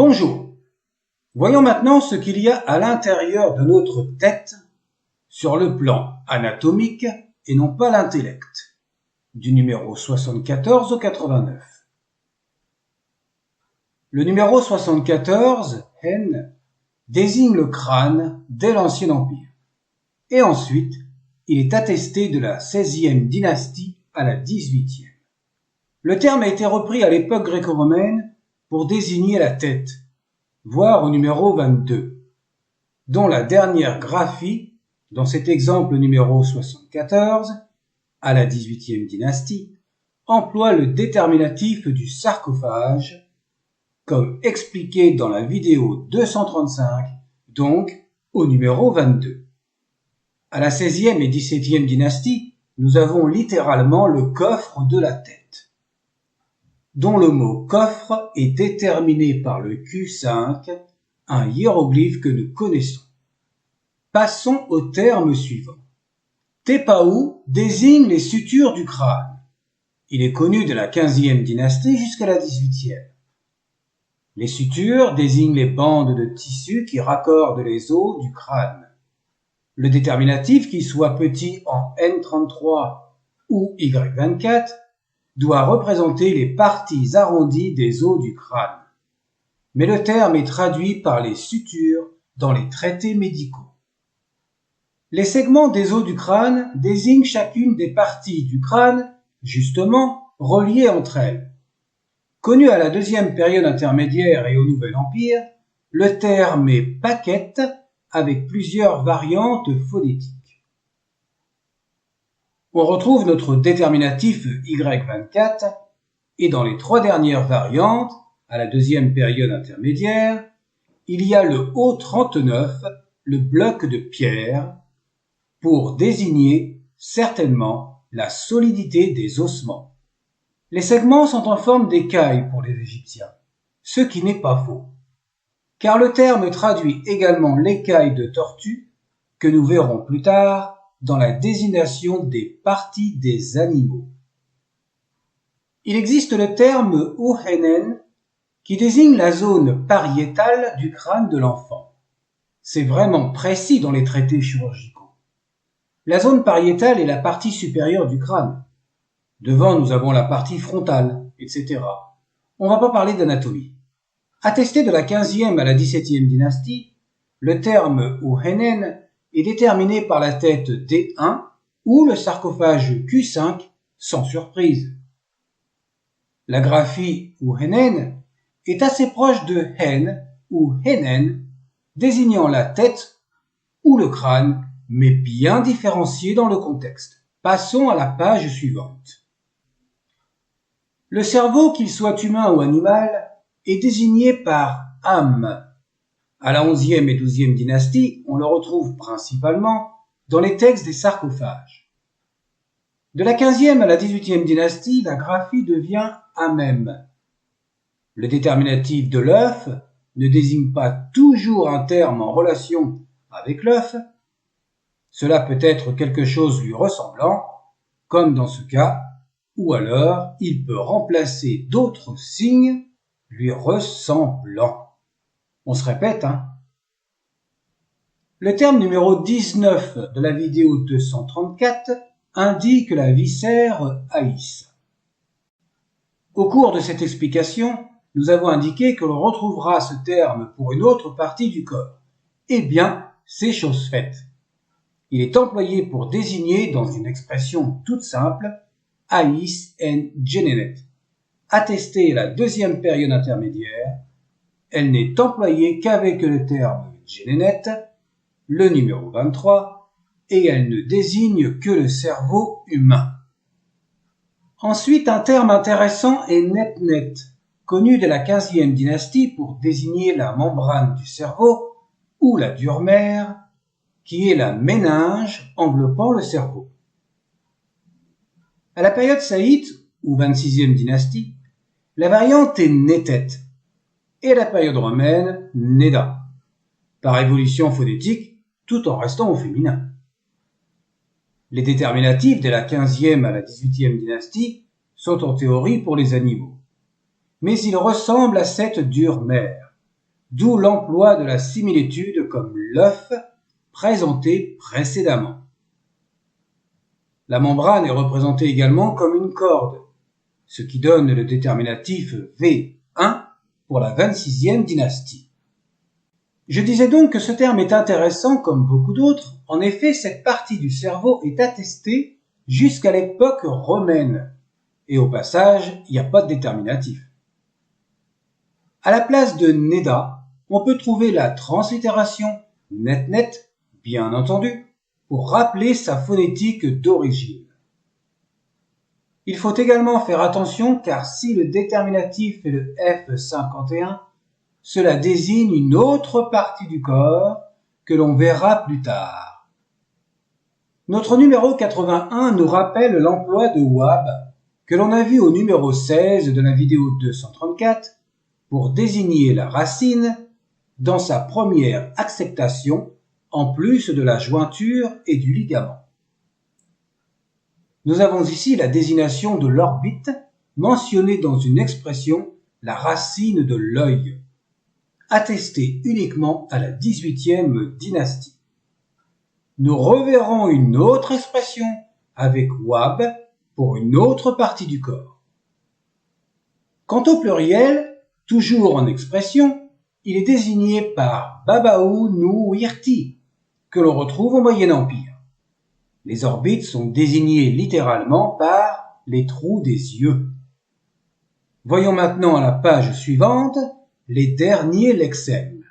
Bonjour. Voyons maintenant ce qu'il y a à l'intérieur de notre tête sur le plan anatomique et non pas l'intellect, du numéro 74 au 89. Le numéro 74, Hen, désigne le crâne dès l'Ancien Empire. Et ensuite, il est attesté de la 16e dynastie à la 18e. Le terme a été repris à l'époque gréco-romaine pour désigner la tête, voire au numéro 22, dont la dernière graphie, dans cet exemple numéro 74, à la 18e dynastie, emploie le déterminatif du sarcophage, comme expliqué dans la vidéo 235, donc au numéro 22. À la 16e et 17e dynastie, nous avons littéralement le coffre de la tête, dont le mot coffre est déterminé par le Q5, un hiéroglyphe que nous connaissons. Passons au terme suivant. Tepaou désigne les sutures du crâne. Il est connu de la 15e dynastie jusqu'à la 18e. Les sutures désignent les bandes de tissu qui raccordent les os du crâne. Le déterminatif, qu'il soit petit en N33 ou Y24, doit représenter les parties arrondies des os du crâne. Mais le terme est traduit par les sutures dans les traités médicaux. Les segments des os du crâne désignent chacune des parties du crâne, justement, reliées entre elles. Connu à la deuxième période intermédiaire et au Nouvel Empire, le terme est paquette avec plusieurs variantes phonétiques. On retrouve notre déterminatif Y24 et dans les trois dernières variantes, à la deuxième période intermédiaire, il y a le O39, le bloc de pierre, pour désigner certainement la solidité des ossements. Les segments sont en forme d'écailles pour les Égyptiens, ce qui n'est pas faux, car le terme traduit également l'écaille de tortue que nous verrons plus tard dans la désignation des parties des animaux. Il existe le terme Uhenen qui désigne la zone pariétale du crâne de l'enfant. C'est vraiment précis dans les traités chirurgicaux. La zone pariétale est la partie supérieure du crâne. Devant, nous avons la partie frontale, etc. On ne va pas parler d'anatomie. Attesté de la 15e à la 17e dynastie, le terme Uhenen est déterminé par la tête D1 ou le sarcophage Q5 sans surprise. La graphie Uhenen est assez proche de Hen ou Henen, désignant la tête ou le crâne, mais bien différencié dans le contexte. Passons à la page suivante. Le cerveau, qu'il soit humain ou animal, est désigné par âme. À la 11e et 12e dynastie, on le retrouve principalement dans les textes des sarcophages. De la 15e à la 18e dynastie, la graphie devient amem. Le déterminatif de l'œuf ne désigne pas toujours un terme en relation avec l'œuf. Cela peut être quelque chose lui ressemblant, comme dans ce cas, ou alors il peut remplacer d'autres signes lui ressemblant. On se répète, hein? Le terme numéro 19 de la vidéo 234 indique la viscère haïs. Au cours de cette explication, nous avons indiqué que l'on retrouvera ce terme pour une autre partie du corps. Eh bien, c'est chose faite. Il est employé pour désigner, dans une expression toute simple, haïs en genenet. Attestée à la deuxième période intermédiaire, elle n'est employée qu'avec le terme genenet, le numéro 23, et elle ne désigne que le cerveau humain. Ensuite, un terme intéressant est netnet, connu de la 15e dynastie pour désigner la membrane du cerveau ou la dure-mère, qui est la méninge enveloppant le cerveau. À la période saïte, ou 26e dynastie, la variante est netet, et à la période romaine, neda, par évolution phonétique, tout en restant au féminin. Les déterminatifs de la 15e à la 18e dynastie sont en théorie pour les animaux, mais ils ressemblent à cette dure-mère. d'où l'emploi de la similitude comme l'œuf présenté précédemment. La membrane est représentée également comme une corde, ce qui donne le déterminatif V1 pour la 26e dynastie. Je disais donc que ce terme est intéressant comme beaucoup d'autres. En effet, cette partie du cerveau est attestée jusqu'à l'époque romaine. Et au passage, il n'y a pas de déterminatif. À la place de Neda, on peut trouver la translittération net, bien entendu, pour rappeler sa phonétique d'origine. Il faut également faire attention car si le déterminatif est le F51, cela désigne une autre partie du corps que l'on verra plus tard. Notre numéro 81 nous rappelle l'emploi de WAB que l'on a vu au numéro 16 de la vidéo 234 pour désigner la racine dans sa première acceptation en plus de la jointure et du ligament. Nous avons ici la désignation de l'orbite mentionnée dans une expression la racine de l'œil, attestée uniquement à la 18e dynastie. Nous reverrons une autre expression avec Wab pour une autre partie du corps. Quant au pluriel, toujours en expression, il est désigné par Babaou Nou Irti, que l'on retrouve au Moyen Empire. Les orbites sont désignées littéralement par les trous des yeux. Voyons maintenant à la page suivante les derniers lexèmes.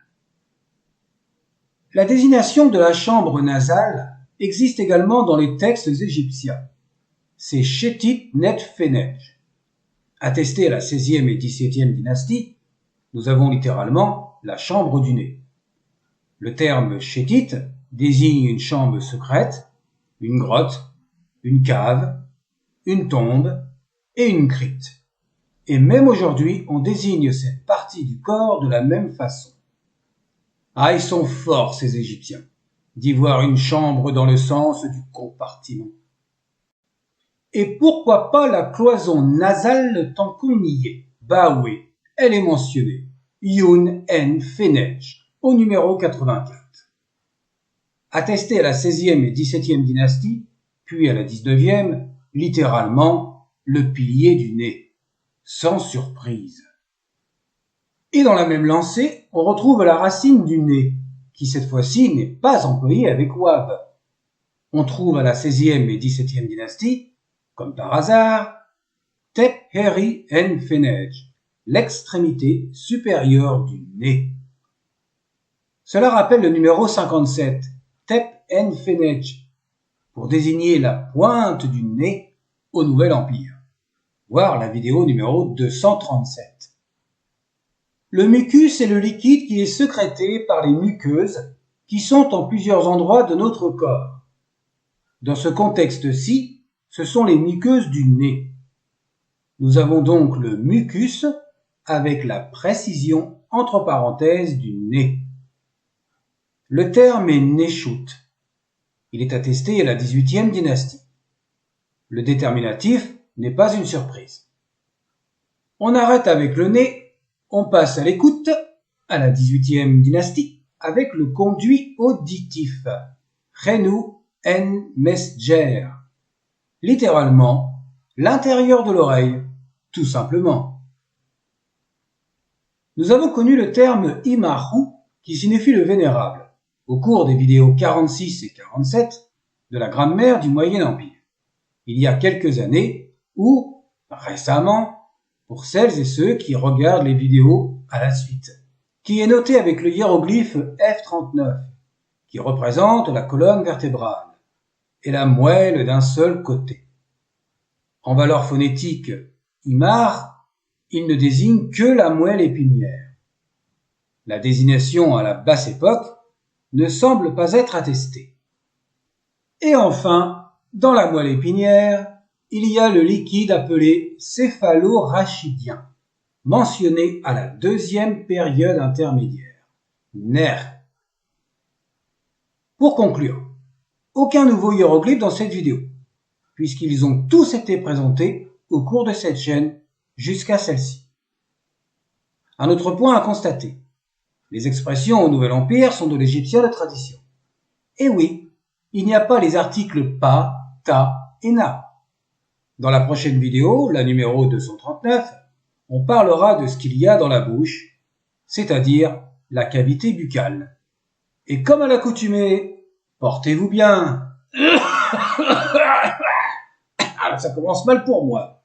La désignation de la chambre nasale existe également dans les textes égyptiens. C'est Chetit Net Fenej. Attesté à la 16e et 17e dynastie, nous avons littéralement la chambre du nez. Le terme Chetit désigne une chambre secrète, une grotte, une cave, une tombe et une crypte. Et même aujourd'hui, on désigne cette partie du corps de la même façon. Ah, ils sont forts, ces Égyptiens, d'y voir une chambre dans le sens du compartiment. Et pourquoi pas la cloison nasale tant qu'on y est? Bah oui, elle est mentionnée. Youn En Fenej, au numéro 84. Attesté à la 16e et 17e dynastie, puis à la 19e, littéralement le pilier du nez, sans surprise. Et dans la même lancée, on retrouve la racine du nez, qui cette fois-ci n'est pas employée avec Wab. On trouve à la 16e et 17e dynastie, comme par hasard, Tep Heri En Fenej, l'extrémité supérieure du nez. Cela rappelle le numéro 57, Tep En Fenej, pour désigner la pointe du nez au Nouvel Empire. Voir la vidéo numéro 237. Le mucus est le liquide qui est sécrété par les muqueuses qui sont en plusieurs endroits de notre corps. Dans ce contexte-ci, ce sont les muqueuses du nez. Nous avons donc le mucus avec la précision entre parenthèses du nez. Le terme est Neshut. Il est attesté à la 18e dynastie. Le déterminatif n'est pas une surprise. On arrête avec le nez, on passe à l'écoute, à la 18e dynastie, avec le conduit auditif, Renu En Mesjer, littéralement l'intérieur de l'oreille, tout simplement. Nous avons connu le terme Imahu, qui signifie le vénérable, au cours des vidéos 46 et 47 de la grammaire du Moyen Empire, il y a quelques années, ou récemment, pour celles et ceux qui regardent les vidéos à la suite, qui est noté avec le hiéroglyphe F39, qui représente la colonne vertébrale, et la moelle d'un seul côté. En valeur phonétique Imar, il ne désigne que la moelle épinière. La désignation à la basse époque ne semble pas être attestée. Et enfin, dans la moelle épinière, il y a le liquide appelé céphalorachidien, mentionné à la 2e période intermédiaire, nerf. Pour conclure, aucun nouveau hiéroglyphe dans cette vidéo, puisqu'ils ont tous été présentés au cours de cette chaîne jusqu'à celle-ci. Un autre point à constater, Les expressions au Nouvel Empire sont de l'égyptien de tradition. Et oui, il n'y a pas les articles pas, ta et na. Dans la prochaine vidéo, la numéro 239, on parlera de ce qu'il y a dans la bouche, c'est-à-dire la cavité buccale. Et comme à l'accoutumée, portez-vous bien. Ah, ça commence mal pour moi.